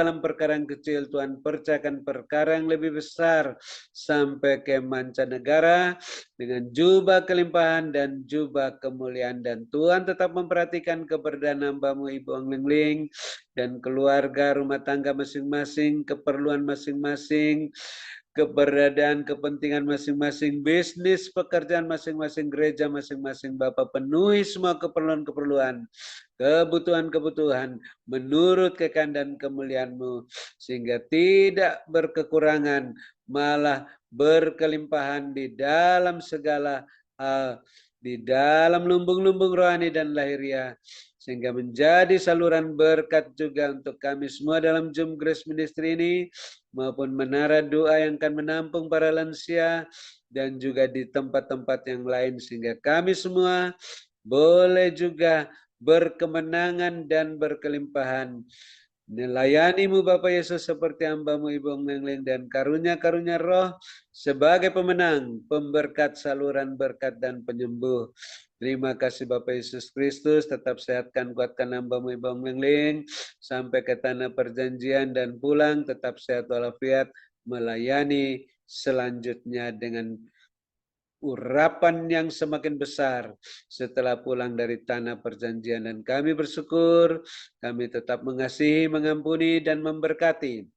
dalam perkara yang kecil, Tuhan percayakan perkara yang lebih besar sampai ke mancanegara dengan jubah kelimpahan dan jubah kemuliaan. Dan Tuhan tetap memperhatikan keberadaan hamba-Mu Ibu Ong Ling dan keluarga, rumah tangga masing-masing, keperluan masing-masing, keberadaan, kepentingan masing-masing, bisnis, pekerjaan masing-masing, gereja masing-masing. Bapak penuhi semua keperluan-keperluan, kebutuhan-kebutuhan menurut kekayaan dan kemuliaan-Mu, sehingga tidak berkekurangan, malah berkelimpahan di dalam segala hal, di dalam lumbung-lumbung rohani dan lahiriah, sehingga menjadi saluran berkat juga untuk kami semua dalam Zoom Grace Ministry ini, maupun menara doa yang akan menampung para lansia, dan juga di tempat-tempat yang lain, sehingga kami semua boleh juga berkemenangan dan berkelimpahan. Melayani-Mu Bapak Yesus seperti hamba-Mu Ibu Ong Ling, dan karunia-karunia roh sebagai pemenang, pemberkat, saluran berkat, dan penyembuh. Terima kasih Bapak Yesus Kristus, tetap sehatkan, kuatkan hamba-Mu Ibu Ong Ling sampai ke tanah perjanjian dan pulang tetap sehat walafiat, melayani selanjutnya dengan urapan yang semakin besar setelah pulang dari tanah perjanjian. Dan kami bersyukur, kami tetap mengasihi, mengampuni, dan memberkati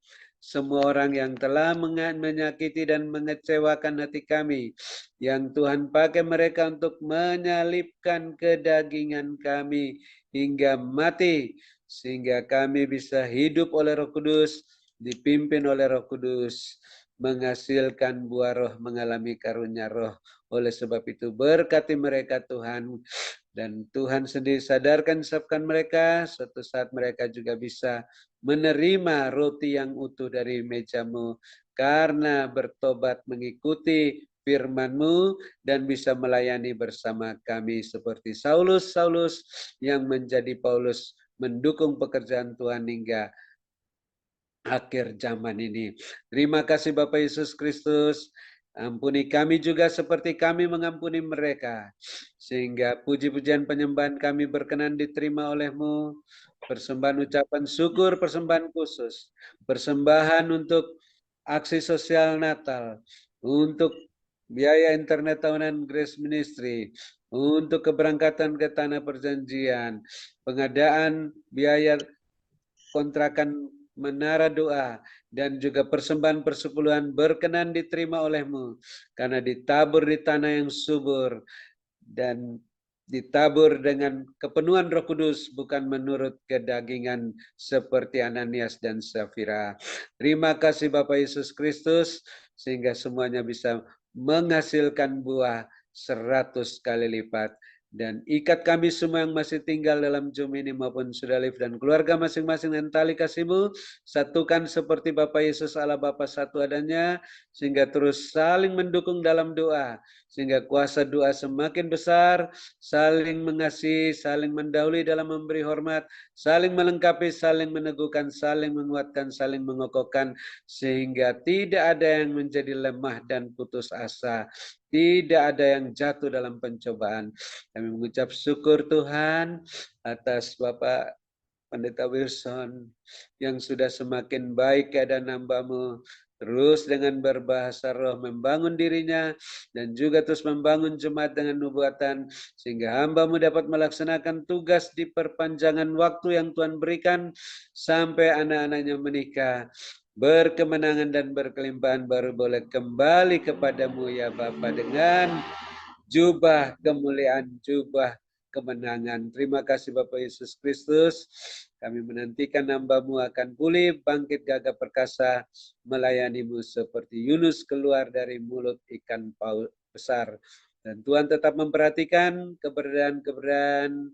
semua orang yang telah menyakiti dan mengecewakan hati kami, yang Tuhan pakai mereka untuk menyalibkan kedagingan kami hingga mati, sehingga kami bisa hidup oleh Roh Kudus, dipimpin oleh Roh Kudus, menghasilkan buah roh, mengalami karunia roh. Oleh sebab itu berkati mereka Tuhan, dan Tuhan sendiri sadarkan, siapkan mereka, suatu saat mereka juga bisa menerima roti yang utuh dari meja-Mu karena bertobat mengikuti firman-Mu dan bisa melayani bersama kami seperti Saulus yang menjadi Paulus, mendukung pekerjaan Tuhan hingga akhir zaman ini. Terima kasih Bapak Yesus Kristus. Ampuni kami juga seperti kami mengampuni mereka, sehingga puji-pujian penyembahan kami berkenan diterima oleh-Mu. Persembahan ucapan syukur, persembahan khusus, persembahan untuk aksi sosial Natal, untuk biaya internet tahunan Grace Ministry, untuk keberangkatan ke tanah perjanjian, pengadaan biaya kontrakan menara doa, dan juga persembahan persepuluhan berkenan diterima oleh-Mu, karena ditabur di tanah yang subur dan ditabur dengan kepenuhan Roh Kudus, bukan menurut kedagingan seperti Ananias dan Safira. Terima kasih Bapak Yesus Kristus, sehingga semuanya bisa menghasilkan buah 100 kali lipat. Dan ikat kami semua yang masih tinggal dalam Zoom ini maupun sudah live, dan keluarga masing-masing dengan tali kasih-Mu, satukan seperti Bapa Yesus Allah Bapa satu adanya, sehingga terus saling mendukung dalam doa, sehingga kuasa doa semakin besar, saling mengasihi, saling mendahului dalam memberi hormat, saling melengkapi, saling meneguhkan, saling menguatkan, saling mengokohkan, sehingga tidak ada yang menjadi lemah dan putus asa, tidak ada yang jatuh dalam pencobaan. Kami mengucap syukur Tuhan atas Bapak Pendeta Wilson yang sudah semakin baik keadaan hamba-Mu, terus dengan berbahasa roh membangun dirinya, dan juga terus membangun jemaat dengan nubuatan, sehingga hamba-Mu dapat melaksanakan tugas di perpanjangan waktu yang Tuhan berikan sampai anak-anaknya menikah, berkemenangan dan berkelimpahan, baru boleh kembali kepadamu ya Bapa dengan jubah kemuliaan, jubah kemenangan. Terima kasih Bapak Yesus Kristus. Kami menantikan hamba-Mu akan pulih, bangkit gagah perkasa, melayani-Mu seperti Yunus keluar dari mulut ikan paus besar. Dan Tuhan tetap memperhatikan keberadaan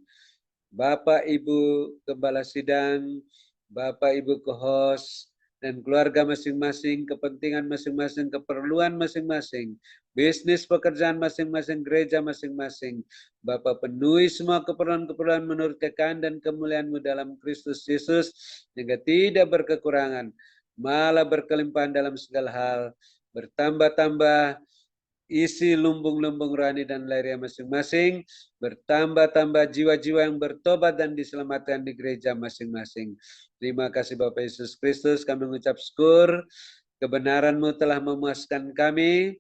Bapak Ibu Gembala Sidang, Bapak Ibu Kohos, dan keluarga masing-masing, kepentingan masing-masing, keperluan masing-masing, bisnis pekerjaan masing-masing, gereja masing-masing. Bapak penuhi semua keperluan-keperluan menurut kekayaan dan kemuliaan-Mu dalam Kristus Yesus, sehingga tidak berkekurangan, malah berkelimpahan dalam segala hal, bertambah-tambah isi lumbung-lumbung rohani dan lahiriah masing-masing, bertambah-tambah jiwa-jiwa yang bertobat dan diselamatkan di gereja masing-masing. Terima kasih Bapak Yesus Kristus, kami mengucap syukur, kebenaran-Mu telah memuaskan kami.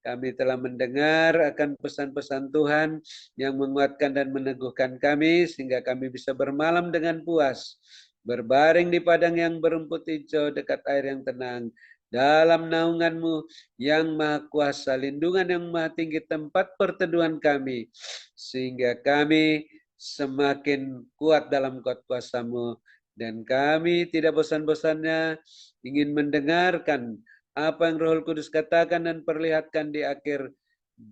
Kami telah mendengar akan pesan-pesan Tuhan yang menguatkan dan meneguhkan kami, sehingga kami bisa bermalam dengan puas, berbaring di padang yang berumput hijau dekat air yang tenang, dalam naungan-Mu yang maha kuasa, lindungan yang maha tinggi tempat perteduhan kami, sehingga kami semakin kuat dalam kuat kuasa-Mu, dan kami tidak bosan-bosannya ingin mendengarkan apa yang Roh Kudus katakan dan perlihatkan di akhir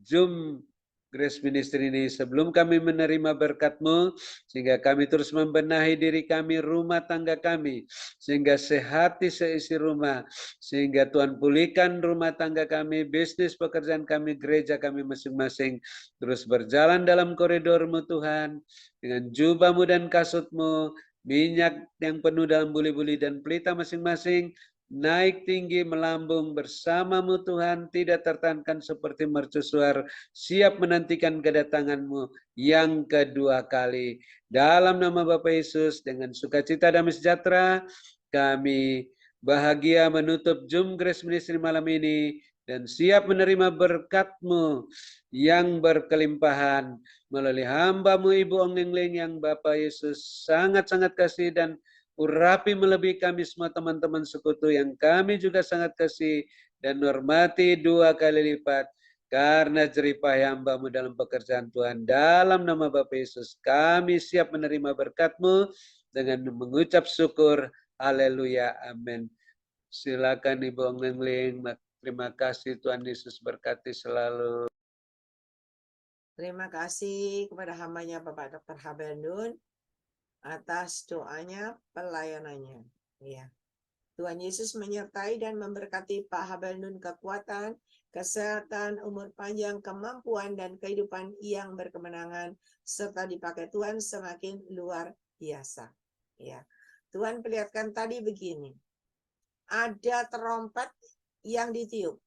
Zoom Grace Ministry ini, sebelum kami menerima berkat-Mu, sehingga kami terus membenahi diri kami, rumah tangga kami, sehingga sehati seisi rumah, sehingga Tuhan pulihkan rumah tangga kami, bisnis pekerjaan kami, gereja kami masing-masing, terus berjalan dalam koridor-Mu Tuhan, dengan jubah-Mu dan kasut-Mu, minyak yang penuh dalam buli-buli dan pelita masing-masing, naik tinggi melambung bersama-Mu Tuhan, tidak tertahankan seperti mercusuar, siap menantikan kedatangan-Mu yang kedua kali. Dalam nama Bapa Yesus, dengan sukacita damai sejahtera, kami bahagia menutup Zoom Grace Ministry malam ini, dan siap menerima berkat-Mu yang berkelimpahan melalui hamba-Mu Ibu Ong Ling Ling yang Bapak Yesus sangat-sangat kasih dan urapi melebihi kami semua teman-teman sekutu yang kami juga sangat kasih dan hormati 2 kali lipat karena jeripah hamba-Mu dalam pekerjaan Tuhan. Dalam nama Bapa Yesus kami siap menerima berkat-Mu dengan mengucap syukur. Haleluya. Amin. Silakan Ibu Ong Ling Ling. Terima kasih, Tuhan Yesus berkati selalu. Terima kasih kepada hambanya Bapak Dr. Habel Nun atas doanya, pelayanannya. Ya. Tuhan Yesus menyertai dan memberkati Pak Habel Nun kekuatan, kesehatan, umur panjang, kemampuan, dan kehidupan yang berkemenangan, serta dipakai Tuhan semakin luar biasa. Ya. Tuhan perlihatkan tadi begini, ada trompet yang ditiup.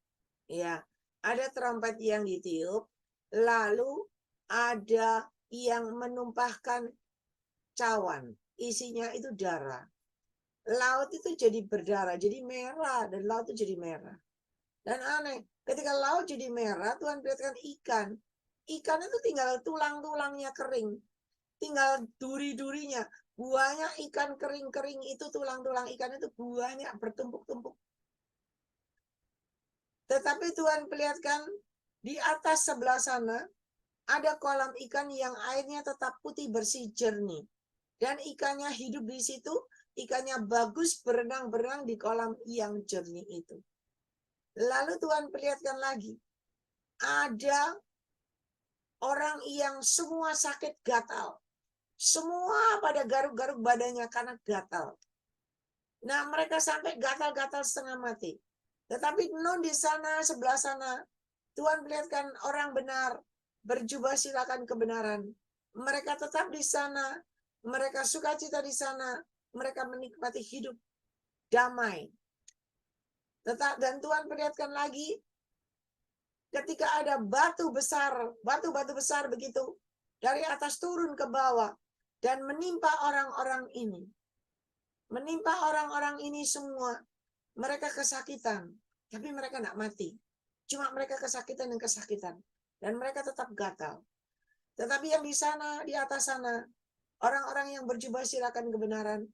Ya, ada trompet yang ditiup, lalu ada yang menumpahkan cawan, isinya itu darah. Laut itu jadi berdarah, jadi merah, dan laut itu jadi merah. Dan aneh, ketika laut jadi merah, Tuhan perlihatkan ikan. Ikan itu tinggal tulang-tulangnya kering, tinggal duri-durinya. Buahnya ikan kering-kering itu, tulang-tulang ikan itu buahnya bertumpuk-tumpuk. Tetapi Tuhan perlihatkan di atas sebelah sana ada kolam ikan yang airnya tetap putih bersih jernih. Dan ikannya hidup di situ, ikannya bagus berenang-berenang di kolam yang jernih itu. Lalu Tuhan perlihatkan lagi, ada orang yang semua sakit gatal. Semua pada garuk-garuk badannya karena gatal. Nah, mereka sampai gatal-gatal setengah mati. Tetapi non di sana, sebelah sana, Tuhan perlihatkan orang benar, berjubah silakan kebenaran. Mereka tetap di sana, mereka sukacita di sana, mereka menikmati hidup damai. Dan Tuhan perlihatkan lagi, ketika ada batu-batu besar begitu, dari atas turun ke bawah, dan menimpa orang-orang ini. Menimpa orang-orang ini semua, mereka kesakitan, tapi mereka tidak mati. Cuma mereka kesakitan dan kesakitan. Dan mereka tetap gatal. Tetapi yang di sana, di atas sana, orang-orang yang berjubah silakan kebenaran,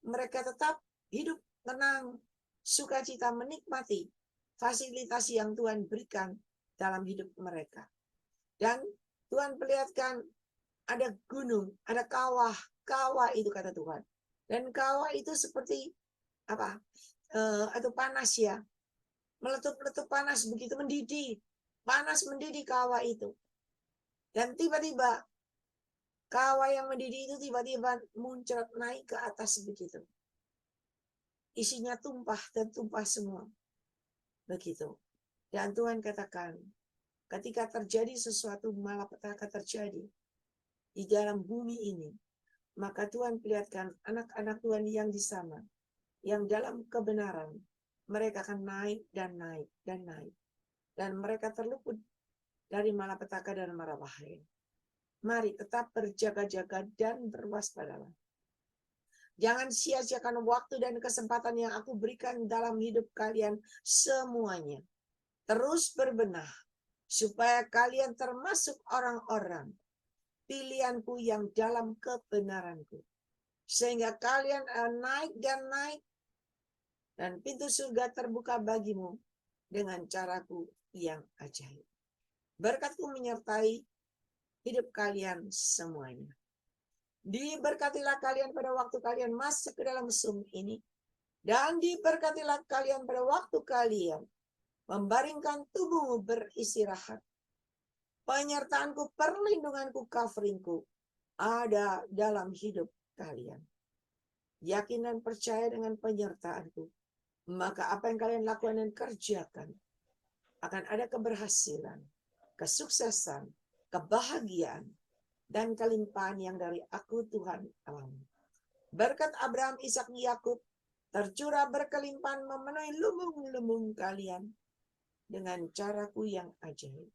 mereka tetap hidup tenang, sukacita, menikmati fasilitas yang Tuhan berikan dalam hidup mereka. Dan Tuhan perlihatkan ada gunung, ada kawah. Kawah itu kata Tuhan. Dan kawah itu seperti apa? Atau panas ya. Meletup-letup panas begitu mendidih. Panas mendidih kawah itu. Dan tiba-tiba kawah yang mendidih itu tiba-tiba muncul naik ke atas begitu. Isinya tumpah dan tumpah semua. Begitu. Dan Tuhan katakan, ketika terjadi sesuatu malapetaka terjadi di dalam bumi ini, maka Tuhan perlihatkan anak-anak Tuhan yang di sana, yang dalam kebenaran, mereka akan naik dan naik dan naik. Dan mereka terluput dari malapetaka dan mara bahaya. Mari tetap berjaga-jaga dan berwaspadalah. Jangan sia-siakan waktu dan kesempatan yang aku berikan dalam hidup kalian semuanya. Terus berbenah, supaya kalian termasuk orang-orang pilihanku yang dalam kebenaranku. Sehingga kalian naik, dan pintu surga terbuka bagimu dengan caraku yang ajaib. Berkatku menyertai hidup kalian semuanya. Diberkatilah kalian pada waktu kalian masuk ke dalam Zoom ini. Dan diberkatilah kalian pada waktu kalian membaringkan tubuhmu beristirahat. Penyertaanku, perlindunganku, coveringku ada dalam hidup kalian. Yakin dan percaya dengan penyertaanku, maka apa yang kalian lakukan dan kerjakan akan ada keberhasilan, kesuksesan, kebahagiaan, dan kelimpahan yang dari aku Tuhan alami. Berkat Abraham, Ishak, Yakub tercurah berkelimpahan memenuhi lumbung-lumbung kalian dengan caraku yang ajaib.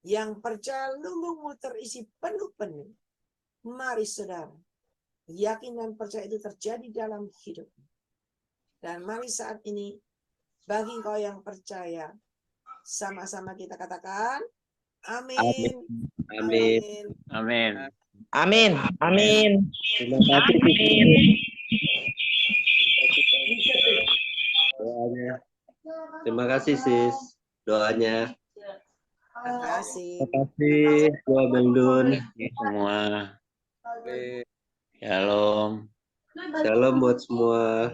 Yang percaya lumbungmu terisi penuh-penuh. Mari saudara, yakin dan percaya itu terjadi dalam hidupmu. Dan mari saat ini, bagi kau yang percaya, sama-sama kita katakan, amin. Amin. Amin. Amin. Amin. Terima kasih Amin. doanya. Terima kasih sis doanya. Terima kasih. Terima kasih Doa Beldun. Semua. Amin. Shalom. Shalom buat semua.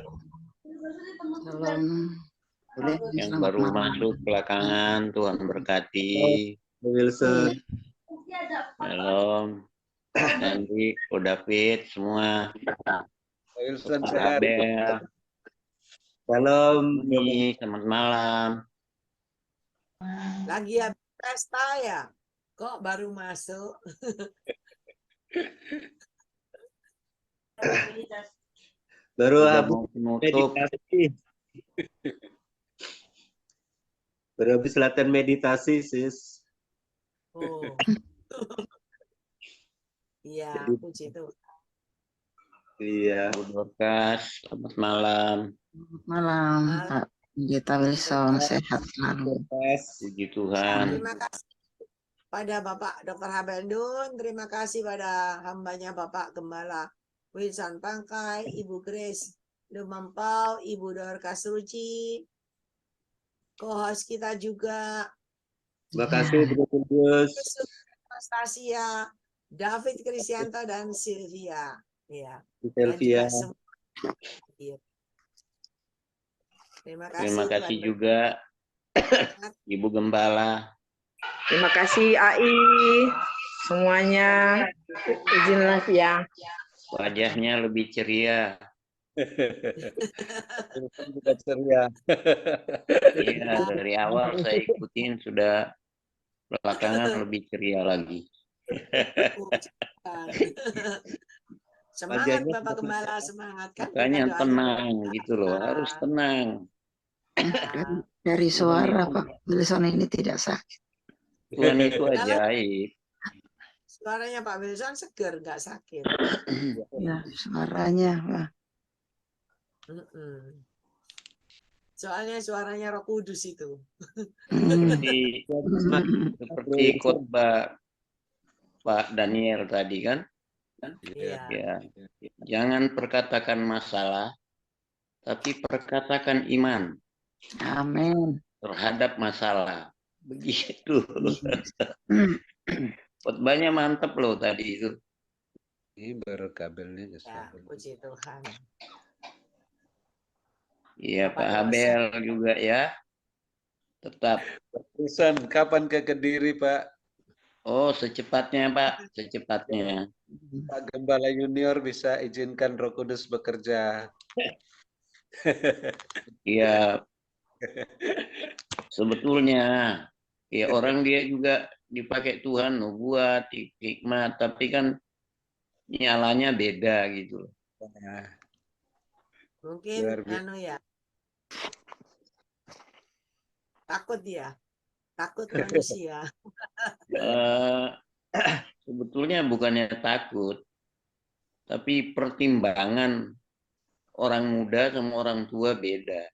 Salam. Yang baru masuk belakangan, Tuhan berkati. Wilson. Shalom. Nanti Ko David semua. Wilson Pak sehat. Abel. Shalom. Ini selamat malam. Lagi habis pesta ya? Kok baru masuk? Baru Udah habis mau penutup. meditasi. Baru habis latihan meditasi sis. Oh. Iya, puji Tuhan. Iya. Bu Dorcas, selamat malam. Malam, Pak Pendeta Wilson, sehat selalu. Puji Tuhan. Terima kasih pada Bapak Dr. Habendun, terima kasih pada hambanya Bapak Gembala Wilson Tangkai, Ibu Grace Lumempau, Ibu Dorcas Ruci, co-host kita juga, Terima kasih Bro Kudus. Anastasia, David Kristianto, dan Sylvia. Ya. Sylvia. Terima kasih. Terima kasih Tuhan juga Ibu Gembala. Terima kasih AI semuanya. Izinlah ya. Wajahnya lebih ceria. Wilson juga ceria. Iya, dari awal saya ikutin sudah belakangan lebih ceria lagi. Semangat Wajahnya Bapak Gembala, semangat kan. Makanya Kita doain tenang Bapak. gitu loh, harus tenang. Dari suara Pak Wilson ini tidak sakit. Tuhan itu ajaib. Suaranya Pak Wilson seger, nggak sakit. Ya, suaranya, Pak. Soalnya suaranya Roh Kudus itu. Seperti khotbah Pak Daniel tadi kan. Iya. Ya, jangan perkatakan masalah, tapi perkatakan iman Amin. terhadap masalah. Begitu. Khotbahnya mantep loh tadi itu. Ini baru kabelnya. Ya, puji Tuhan. Iya, Pak Abel juga ya. Tetap. Wilson, kapan ke Kediri, Pak? Oh, secepatnya Pak, secepatnya. Pak Gembala Junior bisa izinkan Roh Kudus bekerja. Iya. Sebetulnya ya orang dia juga dipakai Tuhan buat hikmat, tapi kan nyalanya beda gitu. Nah, Mungkin ya takut dia. Takut manusia. Eh, sebetulnya bukannya takut, tapi pertimbangan orang muda sama orang tua beda.